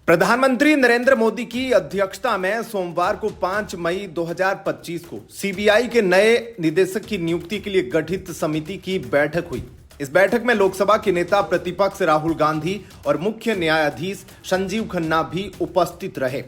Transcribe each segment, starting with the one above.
प्रधानमंत्री नरेंद्र मोदी की अध्यक्षता में सोमवार को 5 मई 2025 को सीबीआई के नए निदेशक की नियुक्ति के लिए गठित समिति की बैठक हुई। इस बैठक में लोकसभा के नेता प्रतिपक्ष राहुल गांधी और मुख्य न्यायाधीश संजीव खन्ना भी उपस्थित रहे।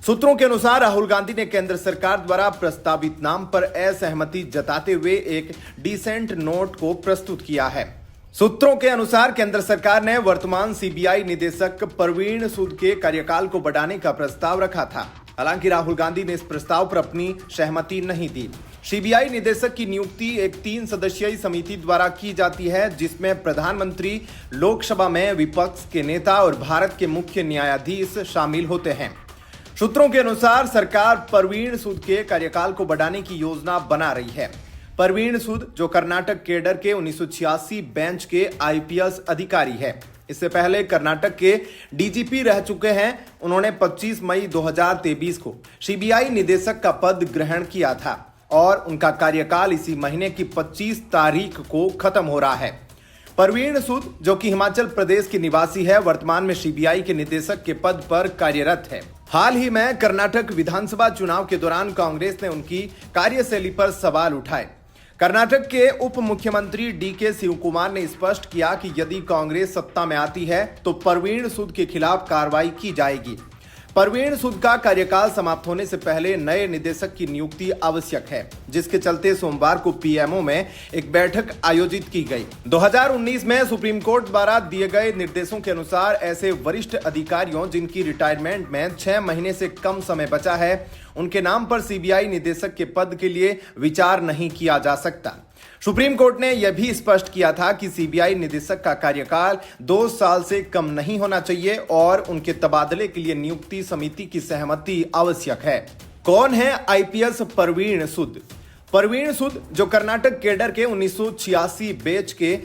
सूत्रों के अनुसार राहुल गांधी ने केंद्र सरकार द्वारा प्रस्तावित नाम पर असहमति जताते हुए एक डिसेंट नोट को प्रस्तुत किया है। सूत्रों के अनुसार केंद्र सरकार ने वर्तमान सीबीआई निदेशक परवीन सूद के कार्यकाल को बढ़ाने का प्रस्ताव रखा था। हालांकि राहुल गांधी ने इस प्रस्ताव पर अपनी सहमति नहीं दी। सीबीआई निदेशक की नियुक्ति एक 3 सदस्यीय समिति द्वारा की जाती है, जिसमें प्रधानमंत्री, लोकसभा में विपक्ष के नेता और भारत के मुख्य न्यायाधीश शामिल होते हैं। सूत्रों के अनुसार सरकार परवीन सूद के कार्यकाल को बढ़ाने की योजना बना रही है। परवीन सूद जो कर्नाटक केडर के 1986 बेंच के आईपीएस अधिकारी है। इससे पहले कर्नाटक के डीजीपी रह चुके हैं। उन्होंने 25 मई 2023 को सीबीआई निदेशक का पद ग्रहण किया था और उनका कार्यकाल इसी महीने की 25 तारीख को खत्म हो रहा है। परवीन सूद जो कि हिमाचल प्रदेश के निवासी है, वर्तमान में सीबीआई के निदेशक के पद पर कार्यरत है। हाल ही में कर्नाटक विधानसभा चुनाव के दौरान कांग्रेस ने उनकी कार्यशैली पर सवाल उठाए। कर्नाटक के उप मुख्यमंत्री डीके शिव कुमार ने स्पष्ट किया कि यदि कांग्रेस सत्ता में आती है तो परवीन सूद के खिलाफ कार्रवाई की जाएगी। परवीन सूद का कार्यकाल समाप्त होने से पहले नए निदेशक की नियुक्ति आवश्यक है, जिसके चलते सोमवार को पीएमओ में एक बैठक आयोजित की गई। 2019 में सुप्रीम कोर्ट द्वारा दिए गए निर्देशों के अनुसार ऐसे वरिष्ठ अधिकारियों जिनकी रिटायरमेंट में 6 महीने से कम समय बचा है, उनके नाम पर सीबीआई निदेशक के पद के लिए विचार नहीं किया जा सकता। सुप्रीम कोर्ट ने यह भी स्पष्ट किया था कि सीबीआई निदेशक का कार्यकाल 2 साल से कम नहीं होना चाहिए और उनके तबादले के लिए नियुक्ति समिति की सहमति आवश्यक है। कौन है आईपीएस परवीन सूद? परवीन सूद जो कर्नाटक केडर के 1986 बैच के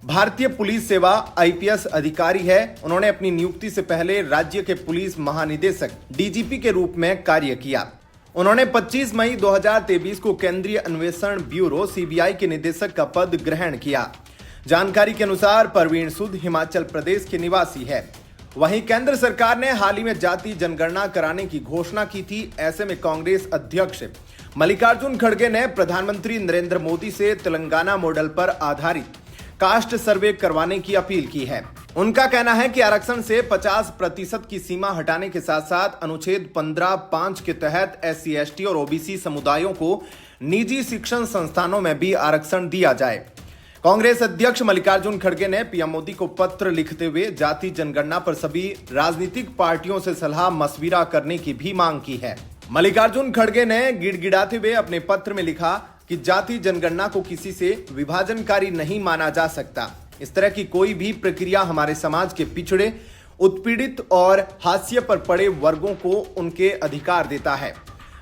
भारतीय पुलिस सेवा आईपीएस अधिकारी है। उन्होंने अपनी नियुक्ति से पहले राज्य के पुलिस महानिदेशक डीजीपी के रूप में कार्य किया। उन्होंने 25 मई 2023 को केंद्रीय अन्वेषण ब्यूरो सीबीआई के निदेशक का पद ग्रहण किया। जानकारी के अनुसार परवीन सूद हिमाचल प्रदेश के निवासी है। वहीं केंद्र सरकार ने हाल ही में जाति जनगणना कराने की घोषणा की थी। ऐसे में कांग्रेस अध्यक्ष मल्लिकार्जुन खड़गे ने प्रधानमंत्री नरेंद्र मोदी से तेलंगाना मॉडल पर आधारित कास्ट सर्वे करवाने की अपील की है। उनका कहना है कि आरक्षण से 50% की सीमा हटाने के साथ साथ अनुच्छेद 15(5) के तहत SC, ST और OBC समुदायों को निजी शिक्षण संस्थानों में भी आरक्षण दिया जाए। कांग्रेस अध्यक्ष मल्लिकार्जुन खड़गे ने पीएम मोदी को पत्र लिखते हुए जाति जनगणना पर सभी राजनीतिक पार्टियों से सलाह मशविरा करने की भी मांग की है। मल्लिकार्जुन खड़गे ने गिड़गिड़ाते हुए अपने पत्र में लिखा कि जाति जनगणना को किसी से विभाजनकारी नहीं माना जा सकता। इस तरह की कोई भी प्रक्रिया हमारे समाज के पिछड़े, उत्पीड़ित और हाशिए पर पड़े वर्गों को उनके अधिकार देता है।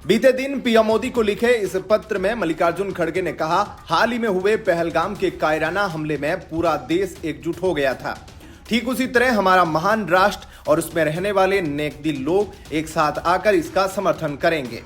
बीते दिन पीएम मोदी को लिखे इस पत्र में मल्लिकार्जुन खड़गे ने कहा, हाल ही में हुए पहलगाम के कायराना हमले में पूरा देश एकजुट हो गया था। ठीक उसी तरह हमारा महान राष्ट्र और उसमें रहने वाले नेकदिल लोग एक साथ आकर इसका समर्थन करेंगे।